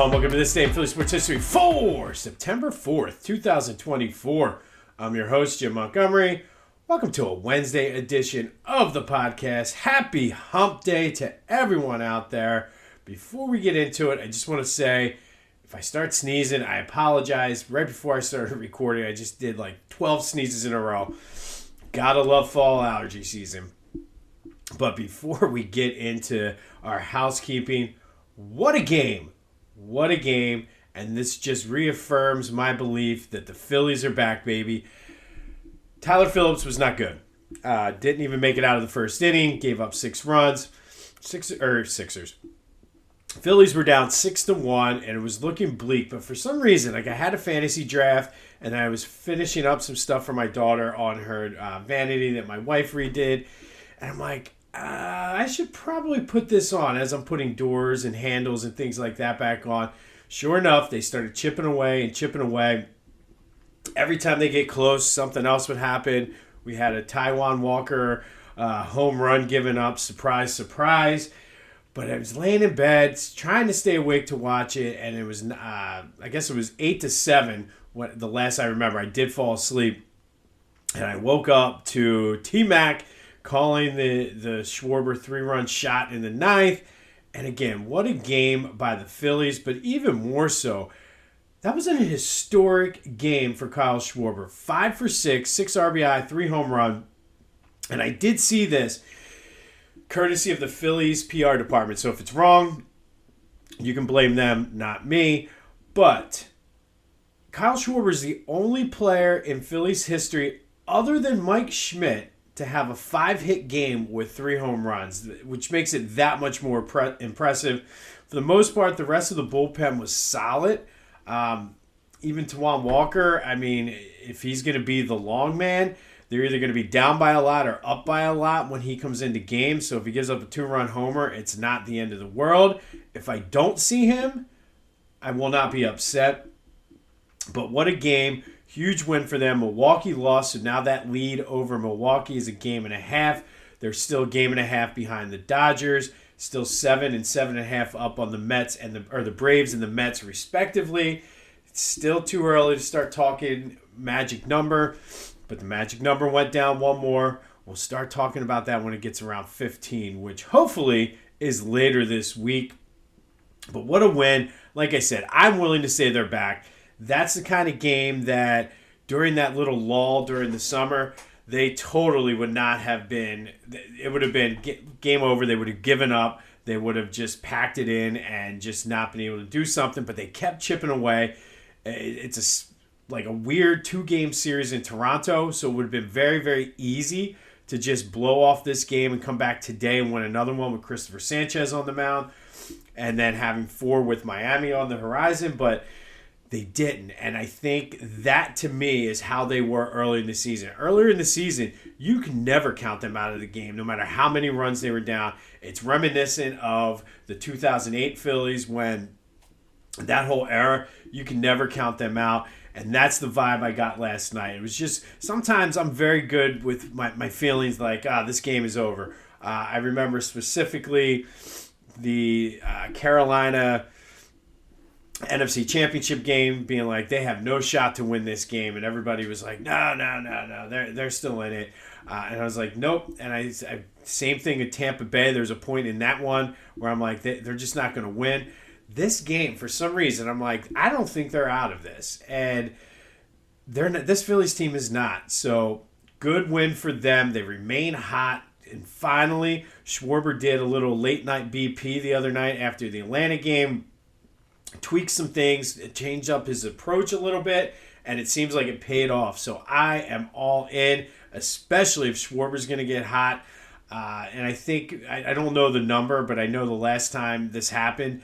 Hello and welcome to this day in Philly Sports History for September 4th, 2024. I'm your host, Jim Montgomery. Welcome to a Wednesday edition of the podcast. Happy hump day to everyone out there. Before we get into it, I just want to say, if I start sneezing, I apologize. Right before I started recording, I just did like 12 sneezes in a row. Gotta love fall allergy season. But before we get into our housekeeping, what a game. What a game. And this just reaffirms my belief that the Phillies are back, baby. Tyler Phillips was not good. Didn't even make it out of the first inning. Gave up 6 runs. Sixers. Phillies were down 6-1, and it was looking bleak. But for some reason, I had a fantasy draft, and I was finishing up some stuff for my daughter on her vanity that my wife redid. And I'm like, I should probably put this on as I'm putting doors and handles and things like that back on. Sure enough, they started chipping away. Every time they get close, something else would happen. We had a Taiwan Walker home run given up. Surprise, surprise. But I was laying in bed, trying to stay awake to watch it, and it was, I guess it was 8-7. The last I remember, I did fall asleep, and I woke up to T-Mac calling the Schwarber 3-run shot in the 9th. And again, what a game by the Phillies, but even more so, that was an historic game for Kyle Schwarber. 5 for 6, 6 RBI, 3 home run. And I did see this courtesy of the Phillies PR department. So if it's wrong, you can blame them, not me. But Kyle Schwarber is the only player in Phillies history other than Mike Schmidt to have a 5-hit game with 3 home runs, which makes it that much more impressive. For the most part, the rest of the bullpen was solid. Even Taiwan Walker, I mean, if he's going to be the long man, they're either going to be down by a lot or up by a lot when he comes into games. So if he gives up a 2-run homer, it's not the end of the world. If I don't see him, I will not be upset. But what a game. Huge win for them. Milwaukee lost, so now that lead over Milwaukee is a game and a half. They're still a game and a half behind the Dodgers. Still 7 and 7.5 up on the Mets and the Braves and the Mets respectively. It's still too early to start talking magic number, but the magic number went down one more. We'll start talking about that when it gets around 15, which hopefully is later this week. But what a win. Like I said, I'm willing to say they're back. That's the kind of game that during that little lull during the summer, they totally would not have been. It would have been game over. They would have given up. They would have just packed it in and just not been able to do something. But they kept chipping away. It's like a weird 2-game series in Toronto. So it would have been very, very easy to just blow off this game and come back today and win another one with Christopher Sanchez on the mound. And then having 4 with Miami on the horizon. But they didn't, and I think that, to me, is how they were early in the season. Earlier in the season, you can never count them out of the game, no matter how many runs they were down. It's reminiscent of the 2008 Phillies when that whole era, you can never count them out, and that's the vibe I got last night. It was just, sometimes I'm very good with my feelings like, this game is over. I remember specifically the Carolina NFC Championship game being like, they have no shot to win this game, and everybody was like, no, they're still in it, and I was like, nope. And I same thing at Tampa Bay. There's a point in that one where I'm like, they're just not going to win this game. For some reason, I'm like, I don't think they're out of this, and they're not. This Phillies team is not. So good win for them. They remain hot. And finally, Schwarber did a little late night BP the other night after the Atlanta game. Tweaked some things, changed up his approach a little bit, and it seems like it paid off. So I am all in, especially if Schwarber's going to get hot. And I think, I don't know the number, but I know the last time this happened,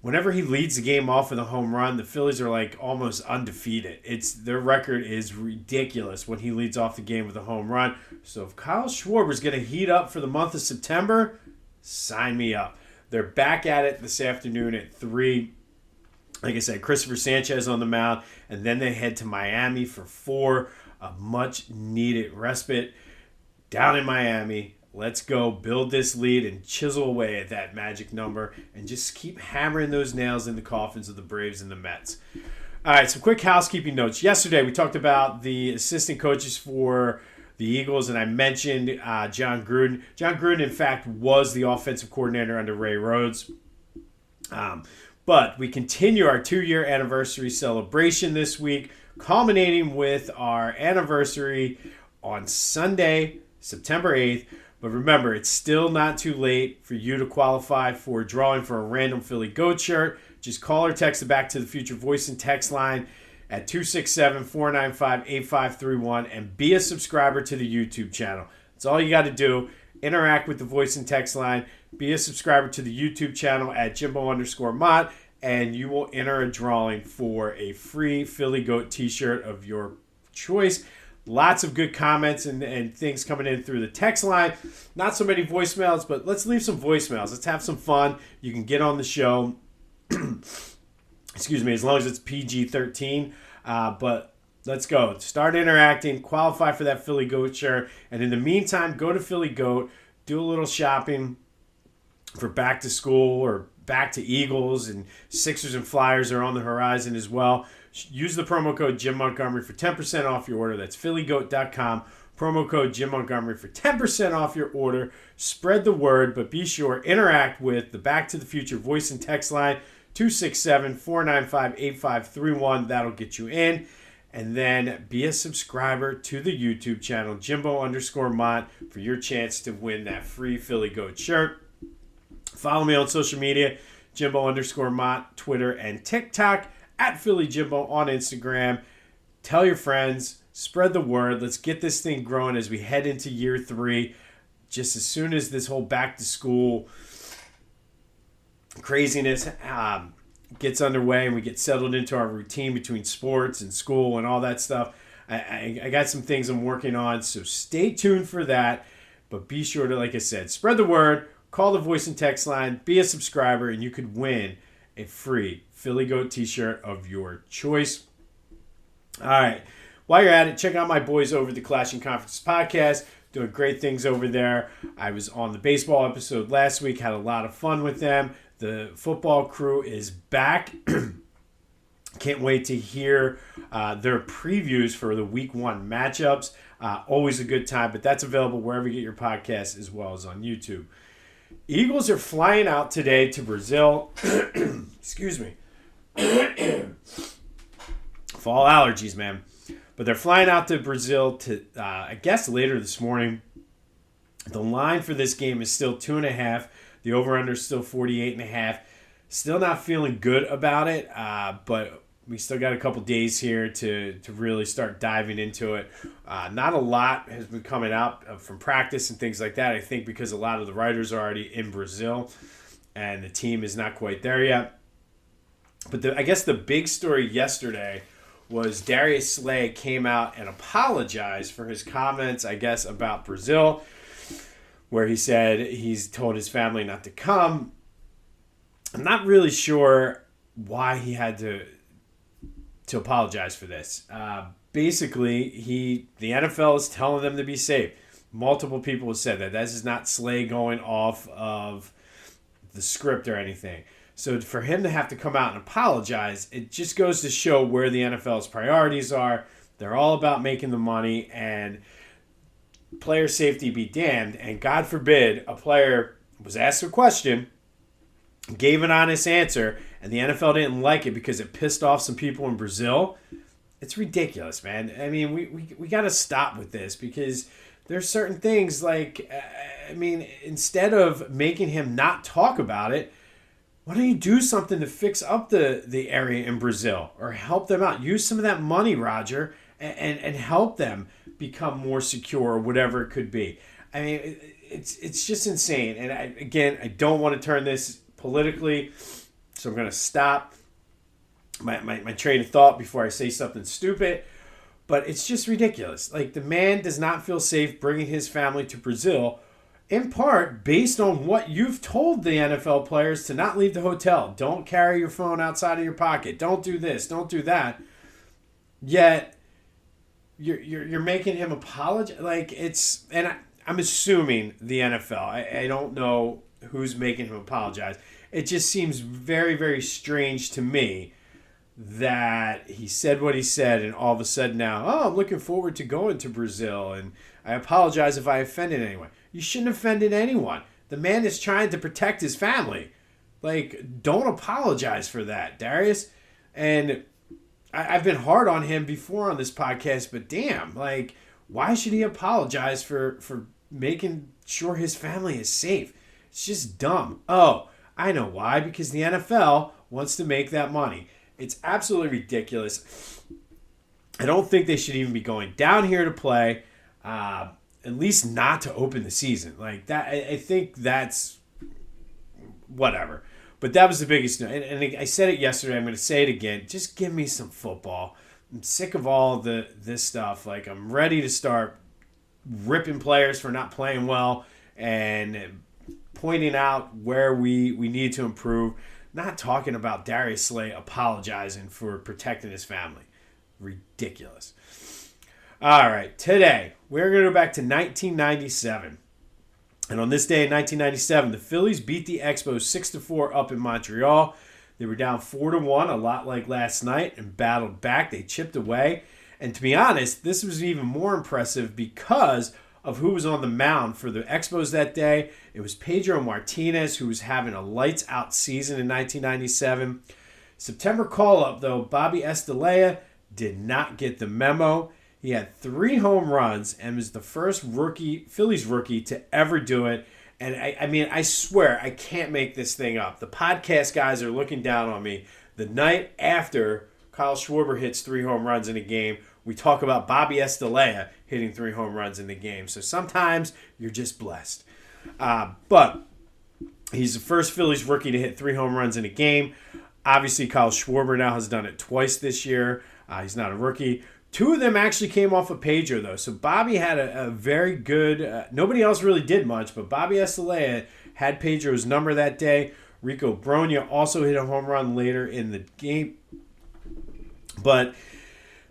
whenever he leads the game off with a home run, the Phillies are like almost undefeated. Their record is ridiculous when he leads off the game with a home run. So if Kyle Schwarber's going to heat up for the month of September, sign me up. They're back at it this afternoon at 3. Like I said, Christopher Sanchez on the mound, and then they head to Miami for 4, a much-needed respite down in Miami. Let's go build this lead and chisel away at that magic number and just keep hammering those nails in the coffins of the Braves and the Mets. All right, some quick housekeeping notes. Yesterday, we talked about the assistant coaches for the Eagles, and I mentioned John Gruden. John Gruden, in fact, was the offensive coordinator under Ray Rhodes. But we continue our 2-year anniversary celebration this week, culminating with our anniversary on Sunday, September 8th. But remember, it's still not too late for you to qualify for a drawing for a random Philly Goat shirt. Just call or text the Back to the Future voice and text line at 267-495-8531 and be a subscriber to the YouTube channel. That's all you got to do. Interact with the voice and text line. Be a subscriber to the YouTube channel at Jimbo_Mott, and you will enter a drawing for a free Philly Goat t-shirt of your choice. Lots of good comments and things coming in through the text line. Not so many voicemails, but let's leave some voicemails. Let's have some fun. You can get on the show. Excuse me, as long as it's PG-13. But let's go. Start interacting. Qualify for that Philly Goat shirt. And in the meantime, go to Philly Goat. Do a little shopping for back to school or back to Eagles. And Sixers and Flyers are on the horizon as well. Use the promo code Jim Montgomery for 10% off your order. That's phillygoat.com. Promo code Jim Montgomery for 10% off your order. Spread the word, but be sure interact with the Back to the Future voice and text line 267-495-8531. That'll get you in. And then be a subscriber to the YouTube channel Jimbo_Mott for your chance to win that free Philly Goat shirt. Follow me on social media, Jimbo_Mott, Twitter and TikTok, at Philly Jimbo on Instagram. Tell your friends, spread the word. Let's get this thing growing as we head into year 3. Just as soon as this whole back to school craziness gets underway and we get settled into our routine between sports and school and all that stuff, I got some things I'm working on. So stay tuned for that. But be sure to, like I said, spread the word. Call the voice and text line. Be a subscriber, and you could win a free Philly Goat t-shirt of your choice. All right. While you're at it, check out my boys over at the Clashing Conferences podcast. Doing great things over there. I was on the baseball episode last week. Had a lot of fun with them. The football crew is back. Can't wait to hear their previews for the Week 1 matchups. Always a good time, but that's available wherever you get your podcasts as well as on YouTube. Eagles are flying out today to Brazil. Excuse me. Fall allergies, man. But they're flying out to Brazil to, I guess, later this morning. The line for this game is still 2.5. The over-under is still 48.5. Still not feeling good about it, but we still got a couple days here to really start diving into it. Not a lot has been coming out from practice and things like that, I think, because a lot of the writers are already in Brazil, and the team is not quite there yet. But I guess the big story yesterday was Darius Slay came out and apologized for his comments, I guess, about Brazil, where he said he's told his family not to come. I'm not really sure why he had to apologize for this. Basically, the NFL is telling them to be safe. Multiple people have said that. This is not Slay going off of the script or anything. So for him to have to come out and apologize, it just goes to show where the NFL's priorities are. They're all about making the money, and player safety be damned. And God forbid a player was asked a question, gave an honest answer, and the NFL didn't like it because it pissed off some people in Brazil. It's ridiculous, man. I mean, we got to stop with this, because there's certain things like, instead of making him not talk about it, why don't you do something to fix up the area in Brazil or help them out? Use some of that money, Roger, and help them become more secure or whatever it could be. I mean, it's just insane. And I don't want to turn this politically, so I'm going to stop my train of thought before I say something stupid. But it's just ridiculous. Like, the man does not feel safe bringing his family to Brazil, in part based on what you've told the NFL players to not leave the hotel. Don't carry your phone outside of your pocket. Don't do this. Don't do that. Yet you're making him apologize. Like, it's, and I'm assuming the NFL. I don't know who's making him apologize. It just seems very, very strange to me that he said what he said, and all of a sudden now, I'm looking forward to going to Brazil, and I apologize if I offended anyone. You shouldn't have offended anyone. The man is trying to protect his family. Like, don't apologize for that, Darius. And I've been hard on him before on this podcast, but damn, like, why should he apologize for making sure his family is safe? It's just dumb. Oh, I know why. Because the NFL wants to make that money. It's absolutely ridiculous. I don't think they should even be going down here to play, at least not to open the season. Like that, I think that's whatever. But that was the biggest. And I said it yesterday. I'm going to say it again. Just give me some football. I'm sick of all this stuff. Like, I'm ready to start ripping players for not playing well and pointing out where we need to improve. Not talking about Darius Slay apologizing for protecting his family. Ridiculous. All right, today we're going to go back to 1997. And on this day in 1997, the Phillies beat the Expos 6-4 up in Montreal. They were down 4-1, a lot like last night, and battled back. They chipped away. And to be honest, this was even more impressive because of who was on the mound for the Expos that day. It was Pedro Martinez, who was having a lights-out season in 1997. September call-up, though, Bobby Estalella did not get the memo. He had 3 home runs and was the first Phillies rookie to ever do it. And I mean, I swear, I can't make this thing up. The podcast guys are looking down on me. The night after Kyle Schwarber hits 3 home runs in a game, we talk about Bobby Estalella hitting 3 home runs in the game. So sometimes you're just blessed. But he's the first Phillies rookie to hit 3 home runs in a game. Obviously, Kyle Schwarber now has done it twice this year. He's not a rookie. 2 of them actually came off of Pedro, though. So Bobby had a very good... nobody else really did much, but Bobby Estalella had Pedro's number that day. Rico Bronya also hit a home run later in the game. But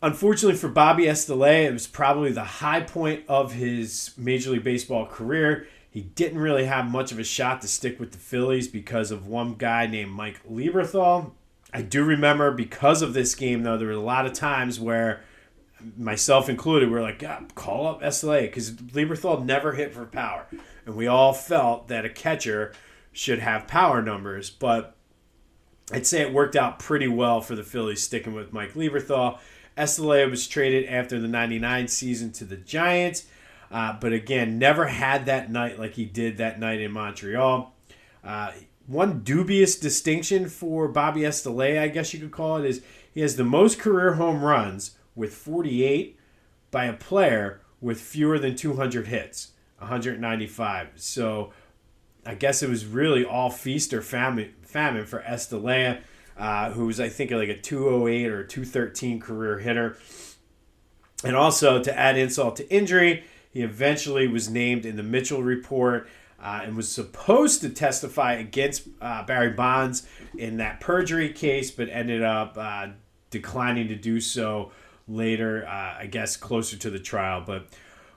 unfortunately for Bobby Estalella, it was probably the high point of his Major League Baseball career. He didn't really have much of a shot to stick with the Phillies because of one guy named Mike Lieberthal. I do remember because of this game, though, there were a lot of times where, myself included, we're like, God, call up Estalella, because Lieberthal never hit for power. And we all felt that a catcher should have power numbers. But I'd say it worked out pretty well for the Phillies sticking with Mike Lieberthal. Estalella was traded after the 99 season to the Giants. But again, never had that night like he did that night in Montreal. One dubious distinction for Bobby Estalella, I guess you could call it, is he has the most career home runs with 48 by a player with fewer than 200 hits, 195. So I guess it was really all feast or famine for Estalella, who was, I think, like a 208 or 213 career hitter. And also, to add insult to injury, he eventually was named in the Mitchell report and was supposed to testify against Barry Bonds in that perjury case, but ended up declining to do so later, I guess, closer to the trial. But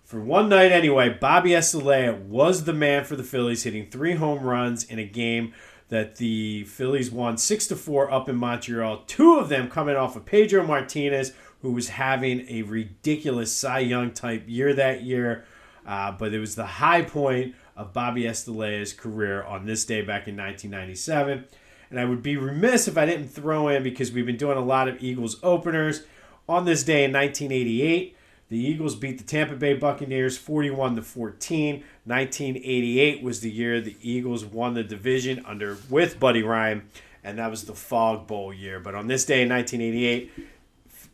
for one night anyway, Bobby Estalella was the man for the Phillies, hitting 3 home runs in a game that the Phillies won 6-4 up in Montreal. 2 of them coming off of Pedro Martinez, who was having a ridiculous Cy Young type year that year. But it was the high point of Bobby Estalalla's career on this day back in 1997. And I would be remiss if I didn't throw in, because we've been doing a lot of Eagles openers. On this day in 1988, the Eagles beat the Tampa Bay Buccaneers 41-14. 1988 was the year the Eagles won the division with Buddy Ryan, and that was the Fog Bowl year. But on this day in 1988,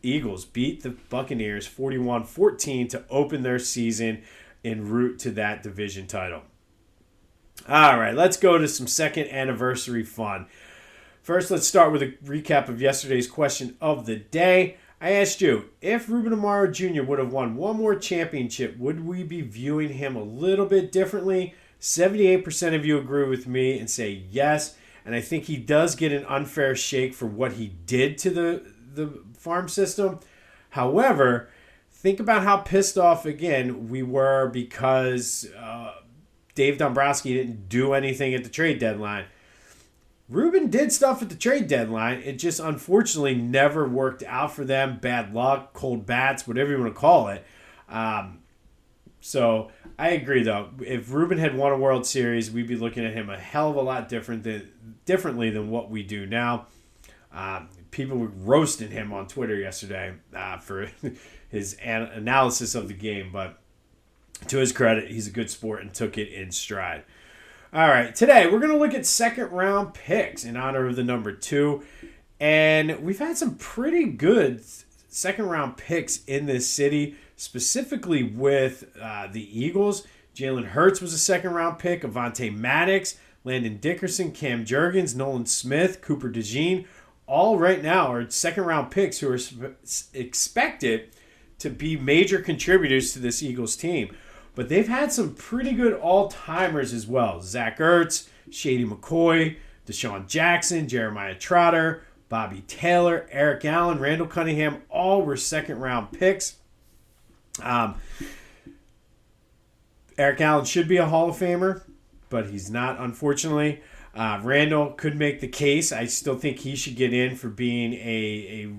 Eagles beat the Buccaneers 41-14 to open their season en route to that division title. All right, let's go to some second anniversary fun. First, let's start with a recap of yesterday's question of the day. I asked you, if Ruben Amaro Jr. would have won one more championship, would we be viewing him a little bit differently? 78% of you agree with me and say yes. And I think he does get an unfair shake for what he did to the farm system. However, think about how pissed off, again, we were because Dave Dombrowski didn't do anything at the trade deadline. Ruben did stuff at the trade deadline. It just unfortunately never worked out for them. Bad luck, cold bats, whatever you want to call it. So I agree, though. If Ruben had won a World Series, we'd be looking at him a hell of a lot differently than what we do now. People were roasting him on Twitter yesterday for his analysis of the game, but to his credit, he's a good sport and took it in stride. All right, today we're going to look at second-round picks in honor of the number 2, and we've had some pretty good second-round picks in this city, specifically with the Eagles. Jalen Hurts was a second-round pick, Avonte Maddox, Landon Dickerson, Cam Jurgens, Nolan Smith, Cooper DeJean, all right now are second-round picks who are expected to be major contributors to this Eagles team. But they've had some pretty good all-timers as well. Zach Ertz, Shady McCoy, Deshaun Jackson, Jeremiah Trotter, Bobby Taylor, Eric Allen, Randall Cunningham, all were second-round picks. Eric Allen should be a Hall of Famer, but he's not, unfortunately. Randall could make the case. I still think he should get in for being a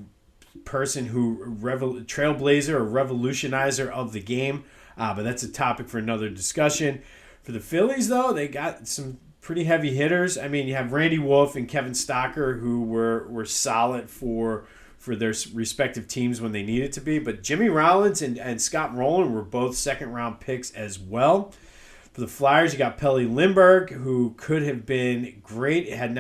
person who trailblazer or revolutionizer of the game. But that's a topic for another discussion. For the Phillies, though, they got some pretty heavy hitters. I mean, you have Randy Wolf and Kevin Stocker, who were solid for their respective teams when they needed to be. But Jimmy Rollins and Scott Rowland were both second-round picks as well. For the Flyers, you got Pelle Lindbergh, who could have been great had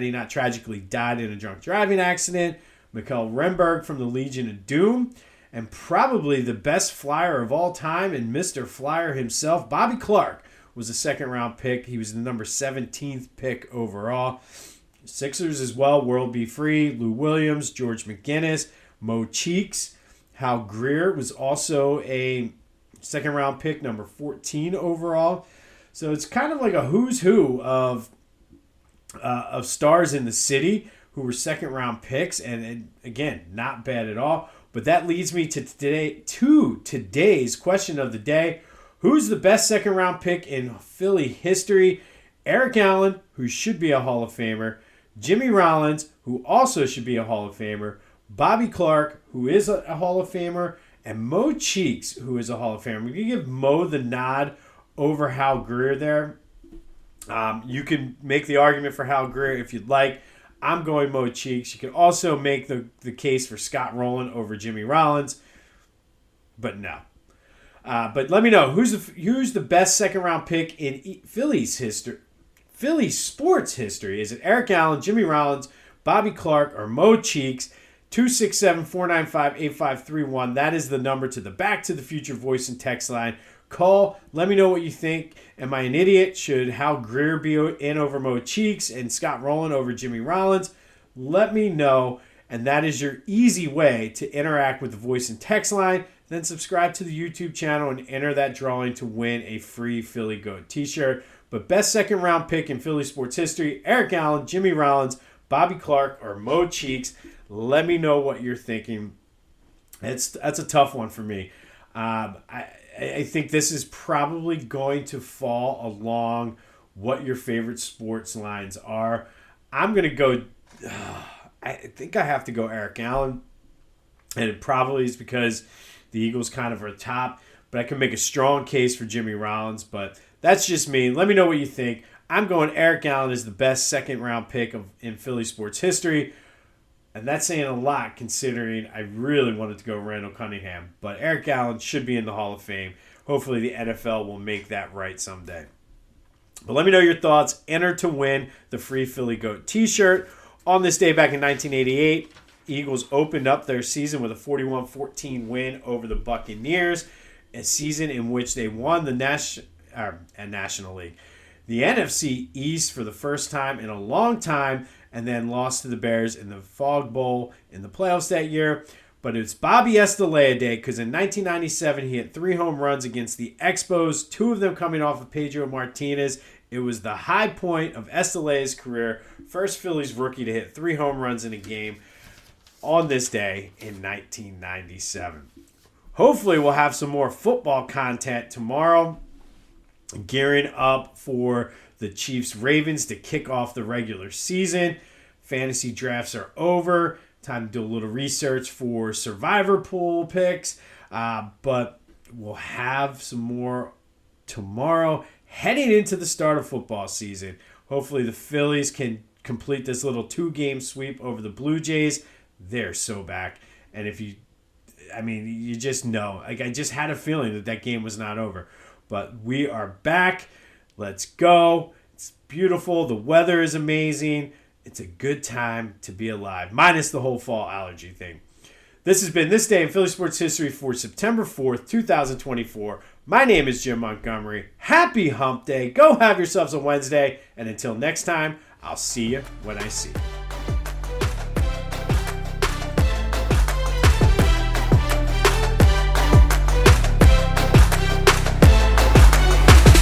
he not tragically died in a drunk driving accident. Mikael Renberg from the Legion of Doom. And probably the best Flyer of all time, and Mr. Flyer himself, Bobby Clark, was a second-round pick. He was the number 17th pick overall. Sixers as well, World Be Free, Lou Williams, George McGinnis, Mo Cheeks. Hal Greer was also a second-round pick, number 14 overall. So it's kind of like a who's who of stars in the city who were second-round picks, and again, not bad at all. But that leads me to today's question of the day. Who's the best second-round pick in Philly history? Eric Allen, who should be a Hall of Famer. Jimmy Rollins, who also should be a Hall of Famer. Bobby Clark, who is a Hall of Famer. And Mo Cheeks, who is a Hall of Famer. I'm going to give Mo the nod over Hal Greer there. You can make the argument for Hal Greer if you'd like. I'm going Mo Cheeks. You can also make the case for Scott Rowland over Jimmy Rollins. But no. But let me know, who's the best second-round pick in Phillies history? Phillies sports history. Is it Eric Allen, Jimmy Rollins, Bobby Clark, or Mo Cheeks? 267-495-8531. That is the number to the Back to the Future voice and text line. Call. Let me know what you think. Am I an idiot? Should Hal Greer be in over Mo Cheeks and Scott Rowland over Jimmy Rollins? Let me know. And that is your easy way to interact with the voice and text line. Then subscribe to the YouTube channel and enter that drawing to win a free Philly Goat t-shirt. But best second round pick in Philly sports history, Eric Allen, Jimmy Rollins, Bobby Clark, or Mo Cheeks. Let me know what you're thinking. That's a tough one for me. I think this is probably going to fall along what your favorite sports lines are. I'm going to go... I think I have to go Eric Allen. And it probably is because the Eagles kind of are top. But I can make a strong case for Jimmy Rollins. But that's just me. Let me know what you think. I'm going Eric Allen is the best second-round pick in Philly sports history. And that's saying a lot considering I really wanted to go Randall Cunningham. But Eric Allen should be in the Hall of Fame. Hopefully the NFL will make that right someday. But let me know your thoughts. Enter to win the free Philly Goat t-shirt. On this day back in 1988, Eagles opened up their season with a 41-14 win over the Buccaneers. A season in which they won the National League. The NFC East for the first time in a long time, and then lost to the Bears in the Fog Bowl in the playoffs that year. But it's Bobby Estalella Day because in 1997 he hit 3 home runs against the Expos, 2 of them coming off of Pedro Martinez. It was the high point of Estalella's career. First Phillies rookie to hit 3 home runs in a game on this day in 1997. Hopefully we'll have some more football content tomorrow. Gearing up for the Chiefs-Ravens to kick off the regular season. Fantasy drafts are over. Time to do a little research for survivor pool picks. But we'll have some more tomorrow heading into the start of football season. Hopefully the Phillies can complete this little 2-game sweep over the Blue Jays. They're so back. And you just know. I just had a feeling that game was not over. But we are back. Let's go. It's beautiful. The weather is amazing. It's a good time to be alive, minus the whole fall allergy thing. This has been This Day in Philly Sports History for September 4th, 2024. My name is Jim Montgomery. Happy Hump Day. Go have yourselves a Wednesday. And until next time, I'll see you when I see you.